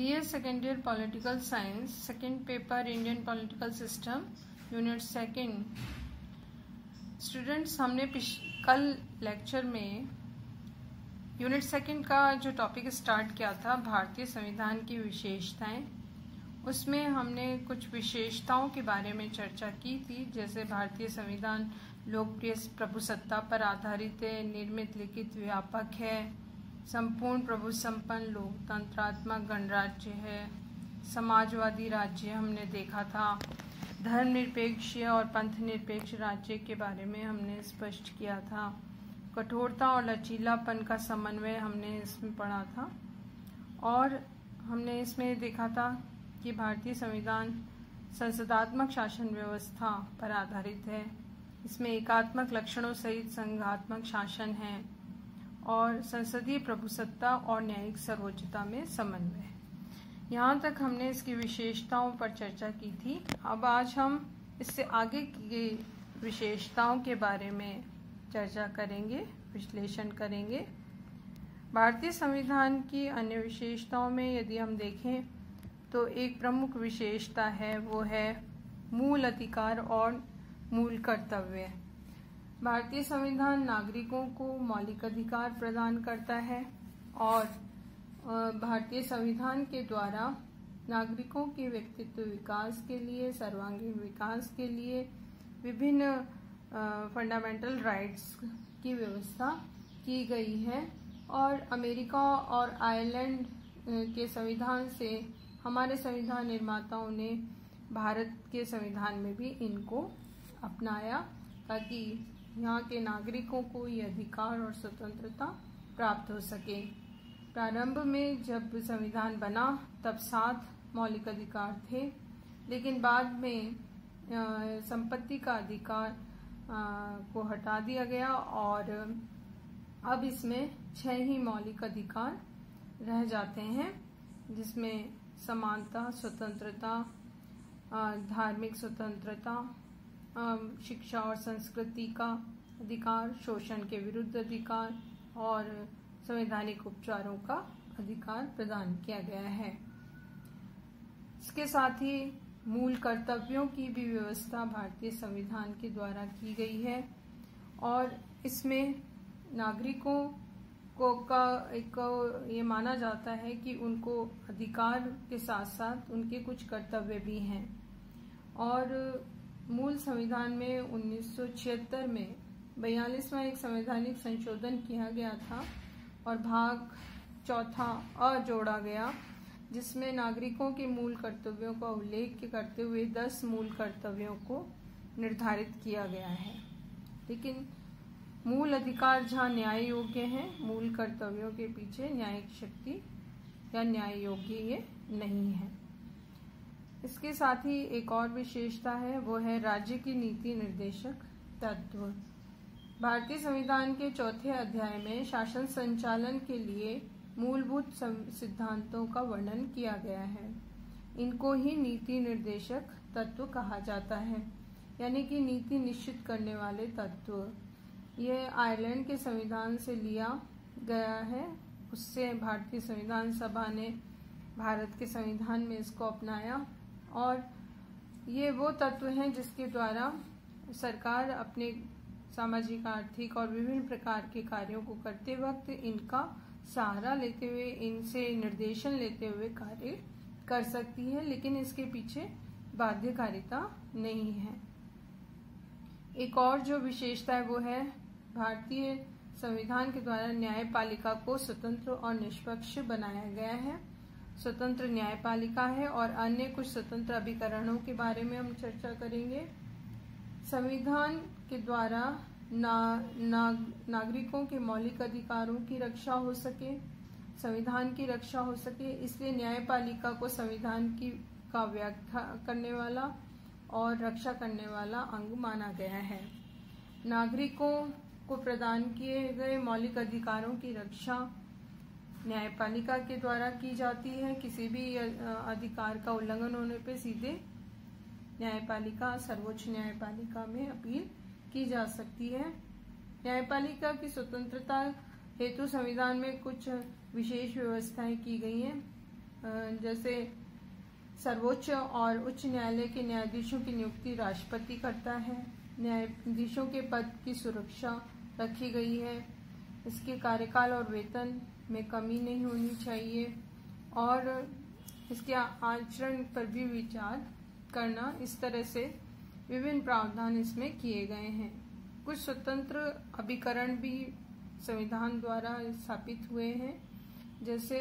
BA second year political science, second paper Indian political system, unit second. Students, हमने कल lecture में unit second का जो topic start किया था, भारतीय संविधान की विशेषताएं, उसमें हमने कुछ विशेषताओं के बारे में चर्चा की थी। जैसे भारतीय संविधान लोकप्रिय प्रभुसत्ता पर आधारित है, निर्मित, लिखित, व्यापक है, संपूर्ण प्रभु संपन्न लोकतंत्रात्मक गणराज्य है, समाजवादी राज्य हमने देखा था, धर्मनिरपेक्ष और पंथ निरपेक्ष राज्य के बारे में हमने स्पष्ट किया था, कठोरता और लचीलापन का समन्वय हमने इसमें पढ़ा था, और हमने इसमें देखा था कि भारतीय संविधान संसदात्मक शासन व्यवस्था पर आधारित है। इसमें एकात्मक लक्षणों सहित संघात्मक शासन है और संसदीय प्रभुसत्ता और न्यायिक सर्वोच्चता में समन्वय। यहाँ तक हमने इसकी विशेषताओं पर चर्चा की थी। अब आज हम इससे आगे की विशेषताओं के बारे में चर्चा करेंगे, विश्लेषण करेंगे। भारतीय संविधान की अन्य विशेषताओं में यदि हम देखें तो एक प्रमुख विशेषता है, वो है मूल अधिकार और मूल कर्तव्य। भारतीय संविधान नागरिकों को मौलिक अधिकार प्रदान करता है और भारतीय संविधान के द्वारा नागरिकों के व्यक्तित्व विकास के लिए, सर्वांगीण विकास के लिए विभिन्न फंडामेंटल राइट्स की व्यवस्था की गई है। और अमेरिका और आयरलैंड के संविधान से हमारे संविधान निर्माताओं ने भारत के संविधान में भी इनको अपनाया ताकि यहाँ के नागरिकों को ये अधिकार और स्वतंत्रता प्राप्त हो सके। प्रारंभ में जब संविधान बना तब 7 मौलिक अधिकार थे, लेकिन बाद में संपत्ति का अधिकार को हटा दिया गया और अब इसमें 6 ही मौलिक अधिकार रह जाते हैं, जिसमें समानता, स्वतंत्रता, धार्मिक स्वतंत्रता, शिक्षा और संस्कृति का अधिकार, शोषण के विरुद्ध अधिकार और संवैधानिक उपचारों का अधिकार प्रदान किया गया है। इसके साथ ही मूल कर्तव्यों की भी व्यवस्था भारतीय संविधान के द्वारा की गई है और इसमें नागरिकों को ये माना जाता है कि उनको अधिकार के साथ साथ उनके कुछ कर्तव्य भी हैं। और मूल संविधान में 1976 में 42वां एक संवैधानिक संशोधन किया गया था और भाग 4 जोड़ा गया, जिसमें नागरिकों के मूल कर्तव्यों का उल्लेख करते हुए 10 मूल कर्तव्यों को निर्धारित किया गया है। लेकिन मूल अधिकार जहाँ न्याय योग्य हैं, मूल कर्तव्यों के पीछे न्यायिक शक्ति या न्याय योग्य ये नहीं है। इसके साथ ही एक और विशेषता है, वो है राज्य की नीति निर्देशक तत्व। भारतीय संविधान के 4थे अध्याय में शासन संचालन के लिए मूलभूत सिद्धांतों का वर्णन किया गया है। इनको ही नीति निर्देशक तत्व कहा जाता है, यानी कि नीति निश्चित करने वाले तत्व। यह आयरलैंड के संविधान से लिया गया है, उससे भारतीय संविधान सभा ने भारत के संविधान में इसको अपनाया और ये वो तत्व हैं जिसके द्वारा सरकार अपने सामाजिक, आर्थिक और विभिन्न प्रकार के कार्यों को करते वक्त इनका सहारा लेते हुए, इनसे निर्देशन लेते हुए कार्य कर सकती है, लेकिन इसके पीछे बाध्यकारिता नहीं है। एक और जो विशेषता है वो है भारतीय संविधान के द्वारा न्यायपालिका को स्वतंत्र और निष्पक्ष बनाया गया है। स्वतंत्र न्यायपालिका है और अन्य कुछ स्वतंत्र अभिकरणों के बारे में हम चर्चा करेंगे। संविधान के द्वारा नागरिकों के मौलिक अधिकारों की रक्षा हो सके, संविधान की रक्षा हो सके, इसलिए न्यायपालिका को संविधान का व्याख्या करने वाला और रक्षा करने वाला अंग माना गया है। नागरिकों को प्रदान किए गए मौलिक अधिकारों की रक्षा न्यायपालिका के द्वारा की जाती है। किसी भी अधिकार का उल्लंघन होने पे सीधे न्यायपालिका, सर्वोच्च न्यायपालिका में अपील की जा सकती है। न्यायपालिका की स्वतंत्रता हेतु संविधान में कुछ विशेष व्यवस्थाएं की गई हैं। जैसे सर्वोच्च और उच्च न्यायालय के न्यायाधीशों की नियुक्ति राष्ट्रपति करता है। न्यायाधीशों के पद की सुरक्षा रखी गई है। इसके कार्यकाल और वेतन में कमी नहीं होनी चाहिए और इसके आचरण पर भी विचार करना, इस तरह से विभिन्न प्रावधान इसमें किए गए हैं। कुछ स्वतंत्र अभिकरण भी संविधान द्वारा स्थापित हुए हैं, जैसे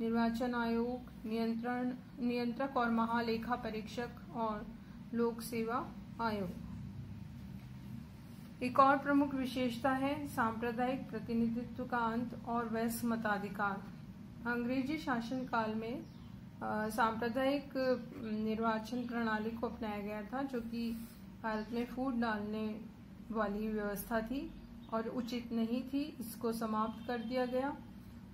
निर्वाचन आयोग, नियंत्रक और महालेखा परीक्षक और लोक सेवा आयोग। एक और प्रमुख विशेषता है सांप्रदायिक प्रतिनिधित्व का अंत और वयस्क मताधिकार। अंग्रेजी शासन काल में सांप्रदायिक निर्वाचन प्रणाली को अपनाया गया था, जो कि भारत में फूट डालने वाली व्यवस्था थी और उचित नहीं थी। इसको समाप्त कर दिया गया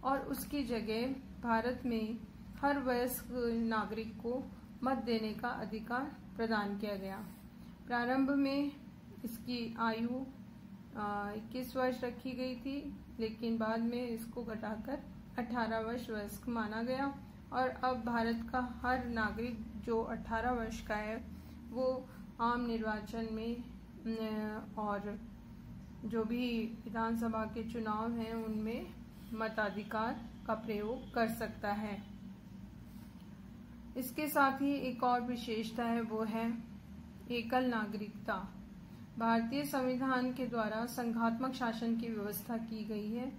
और उसकी जगह भारत में हर वयस्क नागरिक को मत देने का अधिकार प्रदान किया गया। प्रारंभ में इसकी आयु 21 वर्ष रखी गई थी, लेकिन बाद में इसको घटाकर 18 वर्ष वयस्क माना गया और अब भारत का हर नागरिक जो 18 वर्ष का है वो आम निर्वाचन में और जो भी विधानसभा के चुनाव हैं उनमें मताधिकार का प्रयोग कर सकता है। इसके साथ ही एक और विशेषता है, वो है एकल नागरिकता। भारतीय संविधान के द्वारा संघात्मक शासन की व्यवस्था की गई है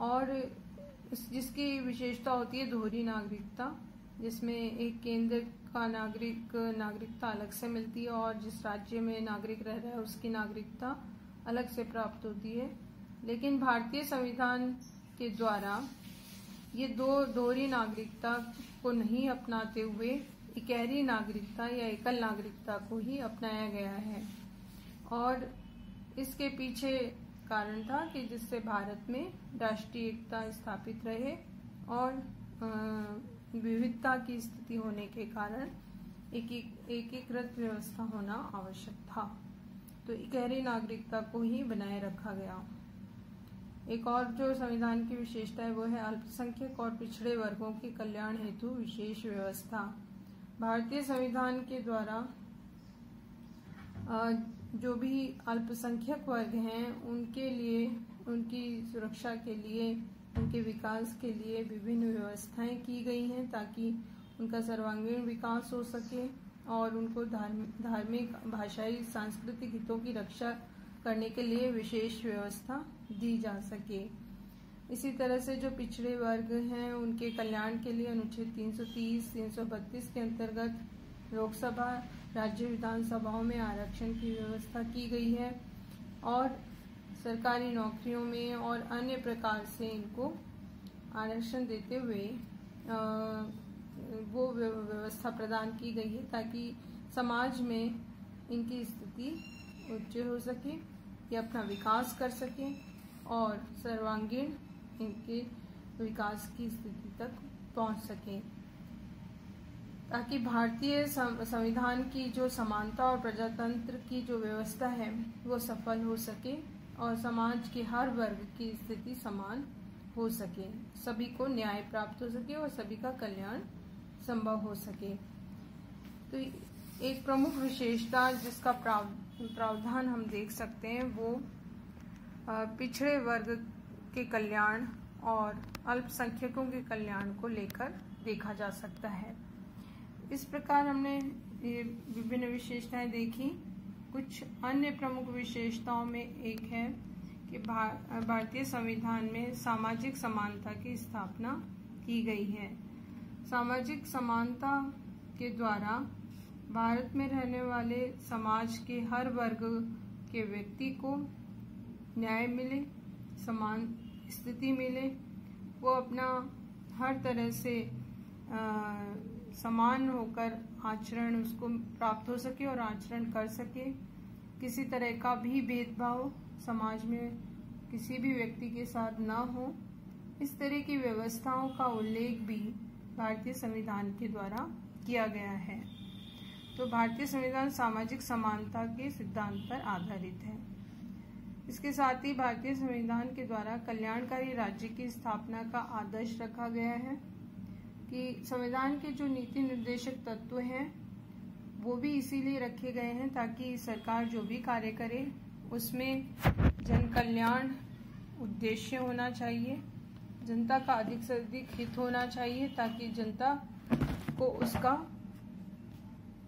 और जिसकी विशेषता होती है दोहरी नागरिकता, जिसमें एक केंद्र का नागरिकता अलग से मिलती है और जिस राज्य में नागरिक रह रहा है उसकी नागरिकता अलग से प्राप्त होती है। लेकिन भारतीय संविधान के द्वारा ये दो दोहरी नागरिकता को नहीं अपनाते हुए इकहरी नागरिकता या एकल नागरिकता को ही अपनाया गया है और इसके पीछे कारण था कि जिससे भारत में राष्ट्रीय एकता स्थापित रहे और विविधता की स्थिति होने के कारण एकीकृत व्यवस्था होना आवश्यक था। तो इकहरी नागरिकता को ही बनाए रखा गया। एक और जो संविधान की विशेषता है वो है अल्पसंख्यक और पिछड़े वर्गों के कल्याण हेतु विशेष व्यवस्था। भारतीय संविधान के द्वारा जो भी अल्पसंख्यक वर्ग हैं उनके लिए, उनकी सुरक्षा के लिए, उनके विकास के लिए विभिन्न व्यवस्थाएं की गई हैं ताकि उनका सर्वांगीण विकास हो सके और उनको धार्मिक, भाषाई, सांस्कृतिक हितों की रक्षा करने के लिए विशेष व्यवस्था दी जा सके। इसी तरह से जो पिछड़े वर्ग हैं उनके कल्याण के लिए अनुच्छेद 330, 332 के अंतर्गत लोकसभा, राज्य विधानसभाओं में आरक्षण की व्यवस्था की गई है और सरकारी नौकरियों में और अन्य प्रकार से इनको आरक्षण देते हुए वो व्यवस्था प्रदान की गई है ताकि समाज में इनकी स्थिति उच्च हो सके, ये अपना विकास कर सके और सर्वांगीण इनके विकास की स्थिति तक पहुंच सके, ताकि भारतीय संविधान की जो समानता और प्रजातंत्र की जो व्यवस्था है वो सफल हो सके और समाज के हर वर्ग की स्थिति समान हो सके, सभी को न्याय प्राप्त हो सके और सभी का कल्याण संभव हो सके। तो एक प्रमुख विशेषता जिसका प्रावधान हम देख सकते हैं वो पिछड़े वर्ग के कल्याण और अल्पसंख्यकों के कल्याण को लेकर देखा जा सकता है। इस प्रकार हमने ये विभिन्न विशेषताएं देखी। कुछ अन्य प्रमुख विशेषताओं में एक है कि भारतीय संविधान में सामाजिक समानता की स्थापना की गई है। सामाजिक समानता के द्वारा भारत में रहने वाले समाज के हर वर्ग के व्यक्ति को न्याय मिले, समान स्थिति मिले, वो अपना हर तरह से समान होकर आचरण उसको प्राप्त हो सके और आचरण कर सके। किसी तरह का भी भेदभाव समाज में किसी भी व्यक्ति के साथ न हो, इस तरह की व्यवस्थाओं का उल्लेख भी भारतीय संविधान के द्वारा किया गया है। तो भारतीय संविधान सामाजिक समानता के सिद्धांत पर आधारित है। इसके साथ ही भारतीय संविधान के द्वारा कल्याणकारी राज्य की स्थापना का आदर्श रखा गया है। कि संविधान के जो नीति निर्देशक तत्व हैं वो भी इसीलिए रखे गए हैं ताकि सरकार जो भी कार्य करे उसमें जन कल्याण उद्देश्य होना चाहिए, जनता का अधिक से अधिक हित होना चाहिए ताकि जनता को उसका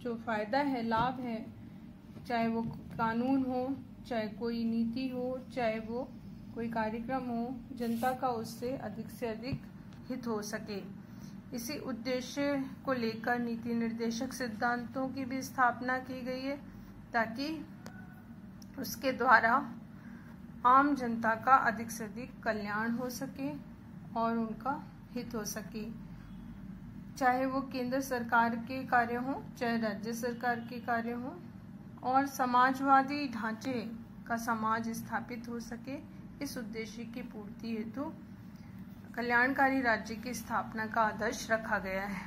जो फायदा है, लाभ है, चाहे वो कानून हो, चाहे कोई नीति हो, चाहे वो कोई कार्यक्रम हो, जनता का उससे अधिक हित हो सके। इसी उद्देश्य को लेकर नीति निर्देशक सिद्धांतों की भी स्थापना की गई है ताकि उसके द्वारा आम जनता का अधिक से अधिक कल्याण हो सके और उनका हित हो सके, चाहे वो केंद्र सरकार के कार्य हो, चाहे राज्य सरकार के कार्य हो, और समाजवादी ढांचे का समाज स्थापित हो सके। इस उद्देश्य की पूर्ति हेतु कल्याणकारी राज्य की स्थापना का आदर्श रखा गया है।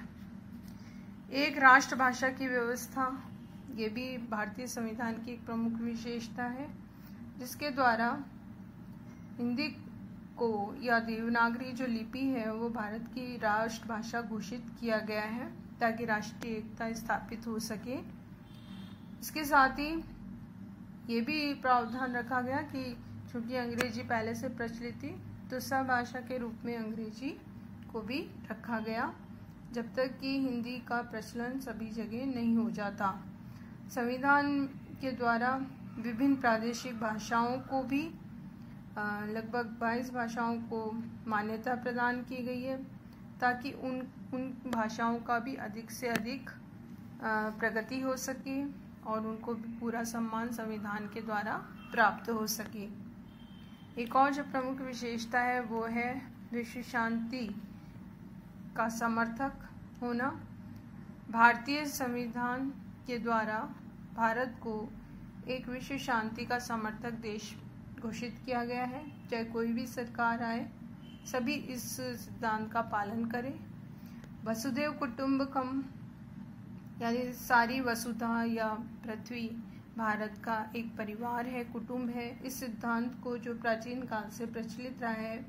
एक राष्ट्रभाषा की व्यवस्था, ये भी भारतीय संविधान की एक प्रमुख विशेषता है, जिसके द्वारा हिंदी को या देवनागरी जो लिपि है वो भारत की राष्ट्रभाषा घोषित किया गया है ताकि राष्ट्रीय एकता स्थापित हो सके। इसके साथ ही ये भी प्रावधान रखा गया कि चूंकि अंग्रेजी पहले से प्रचलित थी तो सहभाषा के रूप में अंग्रेजी को भी रखा गया जब तक कि हिंदी का प्रचलन सभी जगह नहीं हो जाता। संविधान के द्वारा विभिन्न प्रादेशिक भाषाओं को भी लगभग 22 भाषाओं को मान्यता प्रदान की गई है ताकि उन भाषाओं का भी अधिक से अधिक प्रगति हो सके और उनको भी पूरा सम्मान संविधान के द्वारा प्राप्त हो सके। एक और जो प्रमुख विशेषता है वो है विश्व शांति का समर्थक होना। भारतीय संविधान के द्वारा भारत को एक विश्व शांति का समर्थक देश घोषित किया गया है। चाहे कोई भी सरकार आए, सभी इस सिद्धांत का पालन करें। वसुधैव कुटुंबकम यानी सारी वसुधा या पृथ्वी भारत का एक परिवार है, कुटुंब है। इस सिद्धांत को जो प्राचीन काल से प्रचलित रहा है,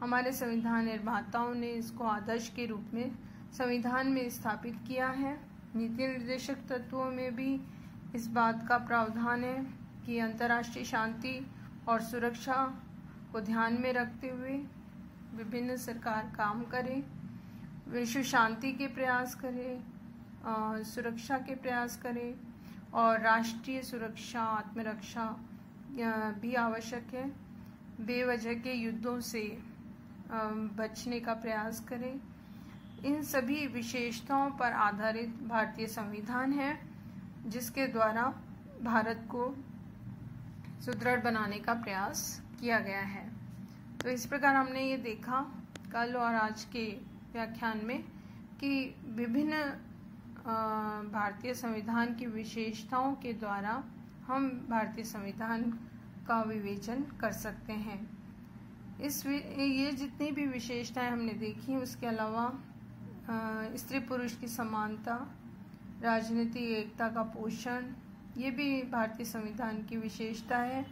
हमारे संविधान निर्माताओं ने इसको आदर्श के रूप में संविधान में स्थापित किया है। नीति निर्देशक तत्वों में भी इस बात का प्रावधान है कि अंतर्राष्ट्रीय शांति और सुरक्षा को ध्यान में रखते हुए विभिन्न सरकार काम करे, विश्व शांति के प्रयास करे, सुरक्षा के प्रयास करे और राष्ट्रीय सुरक्षा आत्मरक्षा भी आवश्यक है। बेवजह के युद्धों से बचने का प्रयास करें। इन सभी विशेषताओं पर आधारित भारतीय संविधान है जिसके द्वारा भारत को सुदृढ़ बनाने का प्रयास किया गया है। तो इस प्रकार हमने ये देखा कल और आज के व्याख्यान में कि विभिन्न भारतीय संविधान की विशेषताओं के द्वारा हम भारतीय संविधान का विवेचन कर सकते हैं। ये जितनी भी विशेषताएं हमने देखी, उसके अलावा स्त्री पुरुष की समानता, राजनीतिक एकता का पोषण, ये भी भारतीय संविधान की विशेषता है।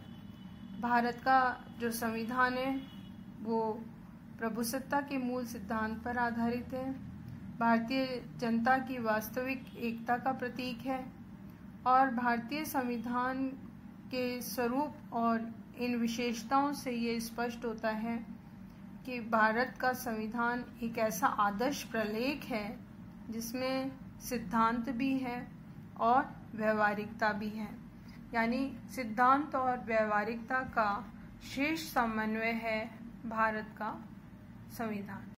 भारत का जो संविधान है वो प्रभुसत्ता के मूल सिद्धांत पर आधारित है, भारतीय जनता की वास्तविक एकता का प्रतीक है और भारतीय संविधान के स्वरूप और इन विशेषताओं से ये स्पष्ट होता है कि भारत का संविधान एक ऐसा आदर्श प्रलेख है जिसमें सिद्धांत भी है और व्यवहारिकता भी है, यानी सिद्धांत और व्यवहारिकता का शेष समन्वय है भारत का संविधान।